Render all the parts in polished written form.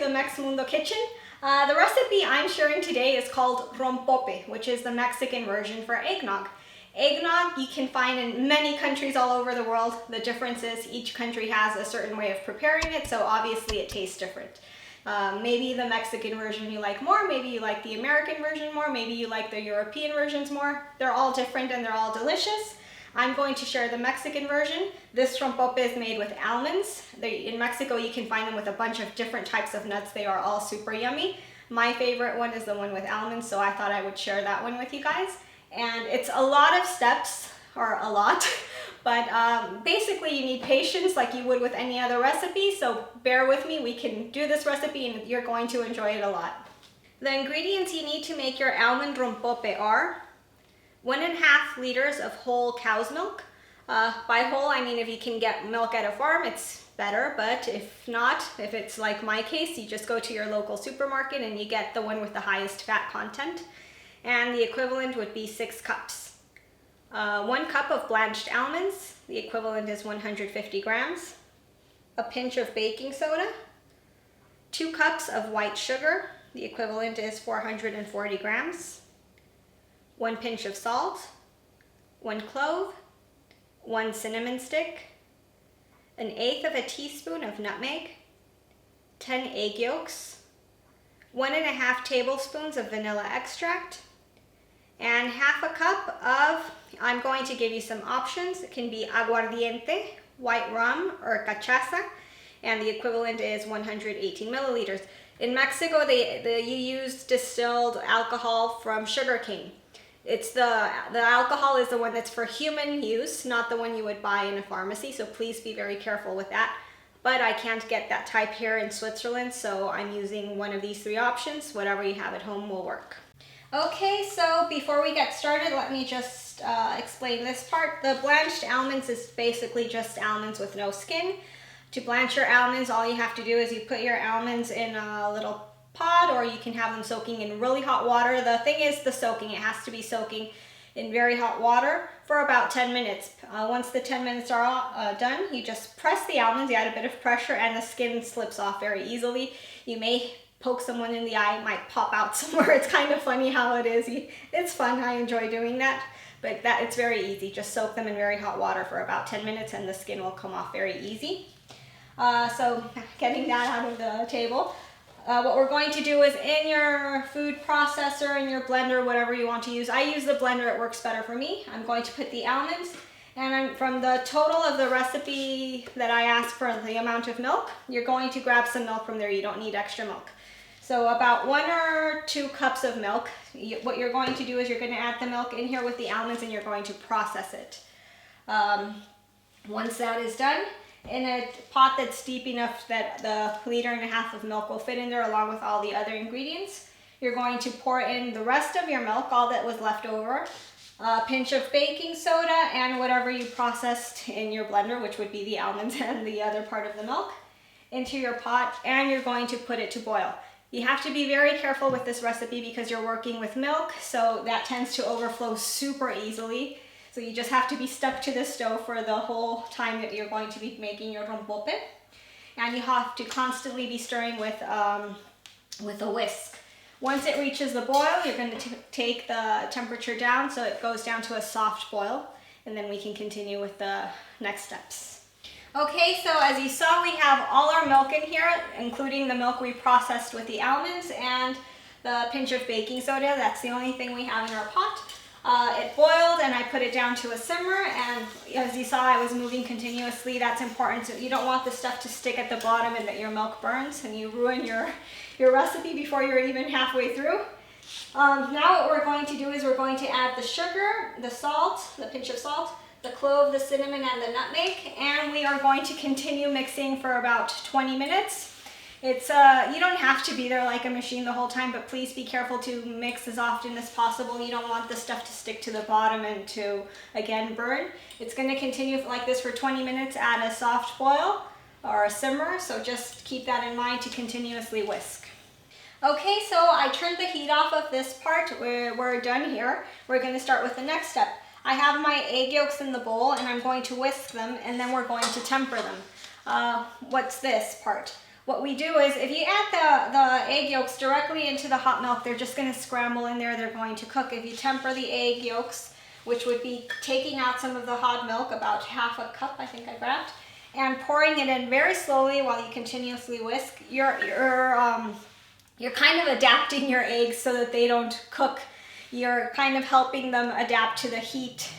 the Mex Mundo kitchen. The recipe I'm sharing today is called rompope, which is the Mexican version for eggnog. Eggnog you can find in many countries all over the world. The difference is each country has a certain way of preparing it, so obviously it tastes different. Maybe the Mexican version you like more, maybe you like the American version more, maybe you like the European versions more. They're all different and they're all delicious. I'm going to share the Mexican version. This rompope is made with almonds. In Mexico you can find them with a bunch of different types of nuts. They are all super yummy. My favorite one is the one with almonds, so I thought I would share that one with you guys. And it's a lot of steps, or a lot, but basically you need patience like you would with any other recipe, so bear with me. We can do this recipe and you're going to enjoy it a lot. The ingredients you need to make your almond rompope are 1.5 liters of whole cow's milk. By whole, I mean if you can get milk at a farm, it's better, but if not, if it's like my case, you just go to your local supermarket and you get the one with the highest fat content. And the equivalent would be 6 cups. 1 cup of blanched almonds, the equivalent is 150 grams. A pinch of baking soda. 2 cups of white sugar, the equivalent is 440 grams. 1 pinch of salt, 1 clove, 1 cinnamon stick, 1/8 teaspoon of nutmeg, 10 egg yolks, 1.5 tablespoons of vanilla extract, and 1/2 cup of, I'm going to give you some options. It can be Aguardiente, white rum, or Cachaça, and the equivalent is 118 milliliters. In Mexico, you use distilled alcohol from sugarcane. It's the alcohol is the one that's for human use, not the one you would buy in a pharmacy, so please be very careful with that. But I can't get that type here in Switzerland, so I'm using one of these 3 options. Whatever you have at home will work. Okay, so before we get started, let me just explain this part. The blanched almonds is basically just almonds with no skin. To blanch your almonds, all you have to do is you put your almonds in a little pot, or you can have them soaking in really hot water. The thing is the soaking, it has to be soaking in very hot water for about 10 minutes. Once the 10 minutes are done, you just press the almonds, you add a bit of pressure, and the skin slips off very easily. You may poke someone in the eye, it might pop out somewhere. It's kind of funny how it is. It's fun, I enjoy doing that, but it's very easy. Just soak them in very hot water for about 10 minutes and the skin will come off very easy. So getting that out of the table, what we're going to do is in your food processor, in your blender, whatever you want to use. I use the blender, it works better for me. I'm going to put the almonds, and from the total of the recipe that I asked for the amount of milk, you're going to grab some milk from there. You don't need extra milk. So about 1 or 2 cups of milk. What you're going to do is you're going to add the milk in here with the almonds and you're going to process it. Once that is done, in a pot that's deep enough that the 1.5 liters of milk will fit in there along with all the other ingredients, you're going to pour in the rest of your milk, all that was left over, a pinch of baking soda, and whatever you processed in your blender, which would be the almonds and the other part of the milk, into your pot, and you're going to put it to boil. You have to be very careful with this recipe because you're working with milk, so that tends to overflow super easily. So you just have to be stuck to the stove for the whole time that you're going to be making your rompope. And you have to constantly be stirring with a whisk. Once it reaches the boil, you're going to take the temperature down so it goes down to a soft boil. And then we can continue with the next steps. Okay, so as you saw, we have all our milk in here, including the milk we processed with the almonds and the pinch of baking soda. That's the only thing we have in our pot. It boiled and I put it down to a simmer, and as you saw, I was moving continuously. That's important. So you don't want the stuff to stick at the bottom and that your milk burns and you ruin your recipe before you're even halfway through. Now what we're going to do is we're going to add the sugar, the salt, the pinch of salt, the clove, the cinnamon, and the nutmeg, and we are going to continue mixing for about 20 minutes. It's you don't have to be there like a machine the whole time, but please be careful to mix as often as possible. You don't want the stuff to stick to the bottom and to, again, burn. It's going to continue like this for 20 minutes at a soft boil or a simmer, so just keep that in mind to continuously whisk. Okay, so I turned the heat off of this part. We're done here. We're going to start with the next step. I have my egg yolks in the bowl and I'm going to whisk them, and then we're going to temper them. What's this part? What we do is if you add the egg yolks directly into the hot milk, they're just going to scramble in there. They're going to cook. If you temper the egg yolks, which would be taking out some of the hot milk, about half a cup I think I grabbed, and pouring it in very slowly while you continuously whisk, you're kind of adapting your eggs so that they don't cook. You're kind of helping them adapt to the heat,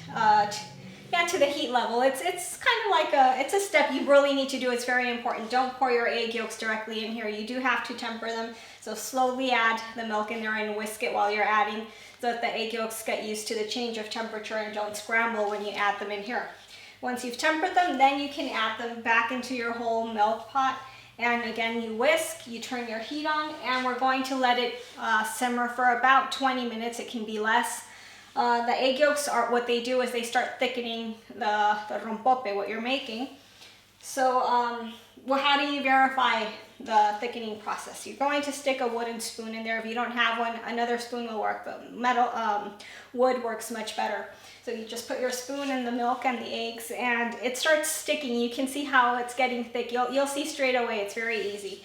to the heat level. It's kind of like it's a step you really need to do. It's very important. Don't pour your egg yolks directly in here. You do have to temper them. So slowly add the milk in there and whisk it while you're adding, so that the egg yolks get used to the change of temperature and don't scramble when you add them in here. Once you've tempered them, then you can add them back into your whole milk pot. And again, you whisk, you turn your heat on, and we're going to let it simmer for about 20 minutes. It can be less. The egg yolks are, what they do is they start thickening the rompope, what you're making. So how do you verify the thickening process? You're going to stick a wooden spoon in there. If you don't have one, another spoon will work, but wood works much better. So you just put your spoon in the milk and the eggs, and it starts sticking. You can see how it's getting thick. You'll see straight away. It's very easy.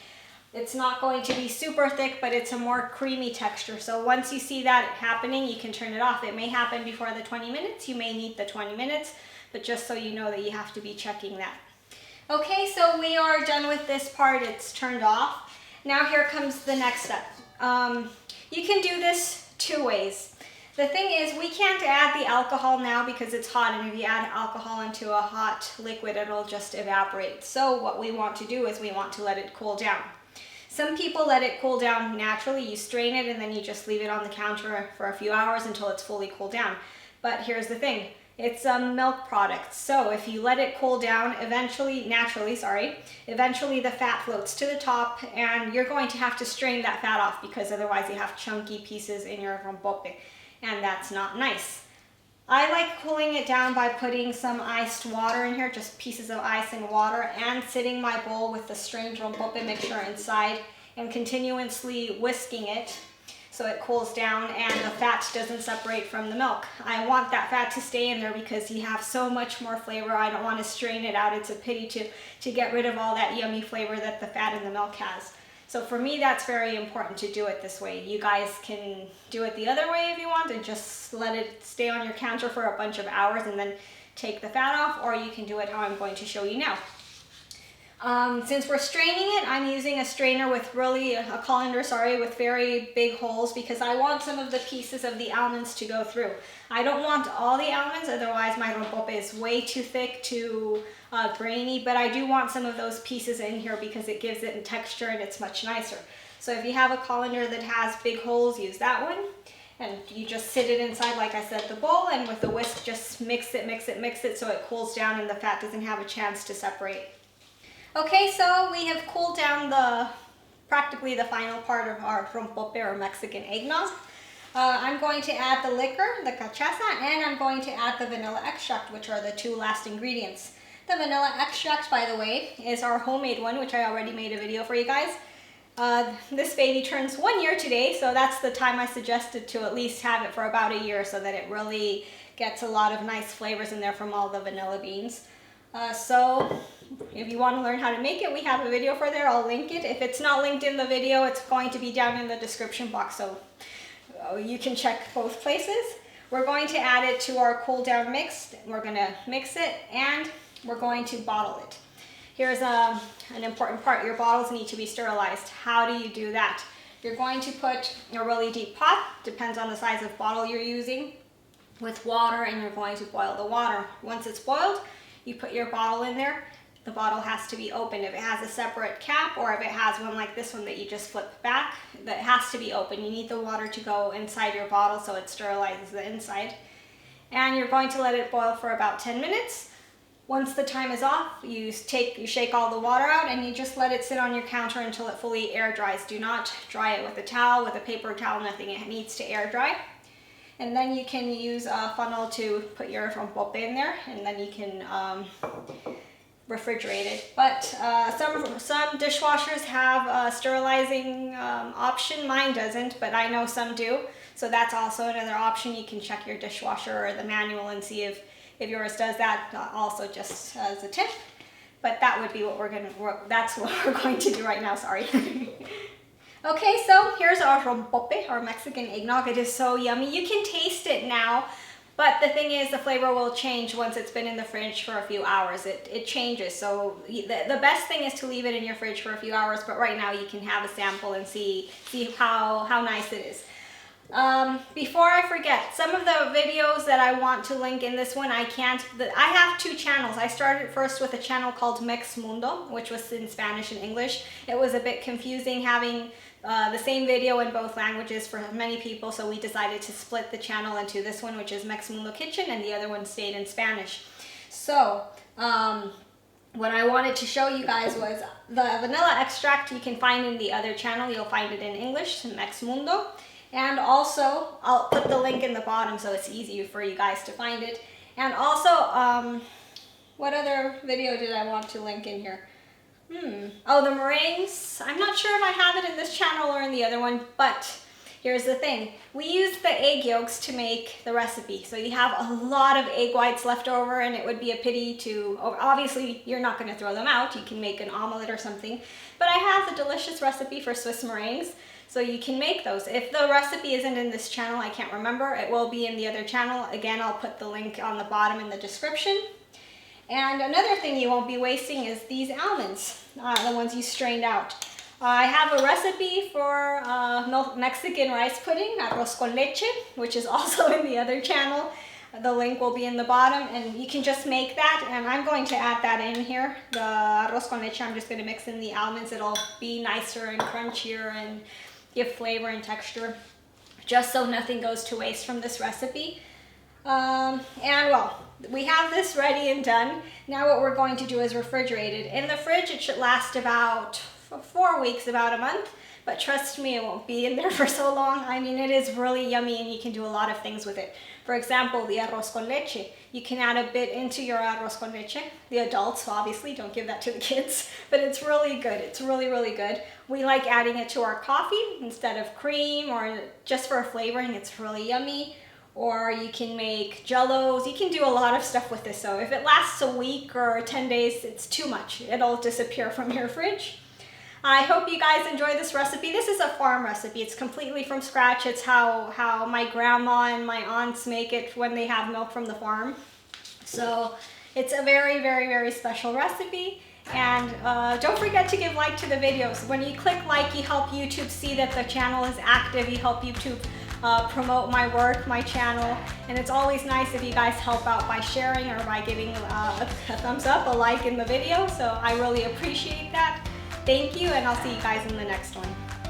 It's not going to be super thick, but it's a more creamy texture. So once you see that happening, you can turn it off. It may happen before the 20 minutes. You may need the 20 minutes, but just so you know that you have to be checking that. Okay, so we are done with this part. It's turned off. Now here comes the next step. You can do this two ways. The thing is, we can't add the alcohol now because it's hot, and if you add alcohol into a hot liquid, it'll just evaporate. So what we want to do is we want to let it cool down. Some people let it cool down naturally. You strain it and then you just leave it on the counter for a few hours until it's fully cooled down. But here's the thing. It's a milk product. So if you let it cool down, eventually the fat floats to the top, and you're going to have to strain that fat off because otherwise you have chunky pieces in your rompope, and that's not nice. I like cooling it down by putting some iced water in here, just pieces of ice and water, and sitting my bowl with the strained rompope mixture inside and continuously whisking it so it cools down and the fat doesn't separate from the milk. I want that fat to stay in there because you have so much more flavor. I don't want to strain it out. It's a pity to get rid of all that yummy flavor that the fat in the milk has. So for me, that's very important to do it this way. You guys can do it the other way if you want and just let it stay on your counter for a bunch of hours and then take the fat off, or you can do it how I'm going to show you now. Since we're straining it, I'm using a strainer with a colander, with very big holes because I want some of the pieces of the almonds to go through. I don't want all the almonds, otherwise my rompope is way too thick, too grainy, but I do want some of those pieces in here because it gives it a texture and it's much nicer. So if you have a colander that has big holes, use that one. And you just sit it inside, like I said, the bowl, and with the whisk, just mix it so it cools down and the fat doesn't have a chance to separate. Okay, so we have cooled down practically the final part of our rompope or Mexican eggnog. I'm going to add the liquor, the cachaça, and I'm going to add the vanilla extract, which are the two last ingredients. The vanilla extract, by the way, is our homemade one, which I already made a video for you guys. This baby turns 1 year today, so that's the time I suggested to at least have it for about a year so that it really gets a lot of nice flavors in there from all the vanilla beans. So if you want to learn how to make it, we have a video for there. I'll link it. If it's not linked in the video, it's going to be down in the description box, so you can check both places. We're going to add it to our cool down mix. We're going to mix it and we're going to bottle it. Here's an important part. Your bottles need to be sterilized. How do you do that? You're going to put a really deep pot, depends on the size of bottle you're using, with water, and you're going to boil the water. Once it's boiled, you put your bottle in there. The bottle has to be open. If it has a separate cap or if it has one like this one that you just flip back, that has to be open. You need the water to go inside your bottle so it sterilizes the inside. And you're going to let it boil for about 10 minutes. Once the time is off, you shake all the water out and you just let it sit on your counter until it fully air dries. Do not dry it with a towel, with a paper towel, nothing. It needs to air dry. And then you can use a funnel to put your rompope in there, and then you can refrigerate it. But some dishwashers have a sterilizing option. Mine doesn't, but I know some do. So that's also another option. You can check your dishwasher or the manual and see if yours does that, also just as a tip. but that would be what that's what we're going to do right now, sorry. Okay, so here's our rompope, our Mexican eggnog. It is so yummy. You can taste it now, but the thing is the flavor will change once it's been in the fridge for a few hours. It changes, so the best thing is to leave it in your fridge for a few hours, but right now you can have a sample and see how nice it is. Before I forget, some of the videos that I want to link in this one, I have two channels. I started first with a channel called Mex Mundo, which was in Spanish and English. It was a bit confusing having the same video in both languages for many people, so we decided to split the channel into this one, which is Mex Mundo Kitchen, and the other one stayed in Spanish. So, what I wanted to show you guys was the vanilla extract you can find in the other channel. You'll find it in English, Mex Mundo. And also, I'll put the link in the bottom so it's easier for you guys to find it. And also, what other video did I want to link in here? Oh, the meringues. I'm not sure if I have it in this channel or in the other one, but here's the thing. We use the egg yolks to make the recipe. So you have a lot of egg whites left over, and it would be a pity to, obviously you're not going to throw them out. You can make an omelet or something. But I have a delicious recipe for Swiss meringues, so you can make those. If the recipe isn't in this channel, I can't remember, it will be in the other channel. Again, I'll put the link on the bottom in the description. And another thing you won't be wasting is these almonds, the ones you strained out. I have a recipe for Mexican rice pudding, arroz con leche, which is also in the other channel. The link will be in the bottom, and you can just make that, and I'm going to add that in here. The arroz con leche, I'm just going to mix in the almonds. It'll be nicer and crunchier and give flavor and texture, just so nothing goes to waste from this recipe. And well, we have this ready and done. Now what we're going to do is refrigerate it. In the fridge, it should last about 4 weeks, about a month. But trust me, it won't be in there for so long. I mean, it is really yummy, and you can do a lot of things with it. For example, the arroz con leche. You can add a bit into your arroz con leche. The adults, obviously, don't give that to the kids. But it's really good. It's really, really good. We like adding it to our coffee instead of cream, or just for flavoring. It's really yummy. Or you can make jellos. You can do a lot of stuff with this. So if it lasts a week or 10 days, it's too much. It'll disappear from your fridge. I hope you guys enjoy this recipe. This is a farm recipe. It's completely from scratch. It's how my grandma and my aunts make it when they have milk from the farm. So it's a very, very, very special recipe. And don't forget to give like to the videos. When you click like, you help YouTube see that the channel is active. You help YouTube promote my work, my channel, and it's always nice if you guys help out by sharing or by giving a thumbs up, a like in the video, so I really appreciate that. Thank you, and I'll see you guys in the next one.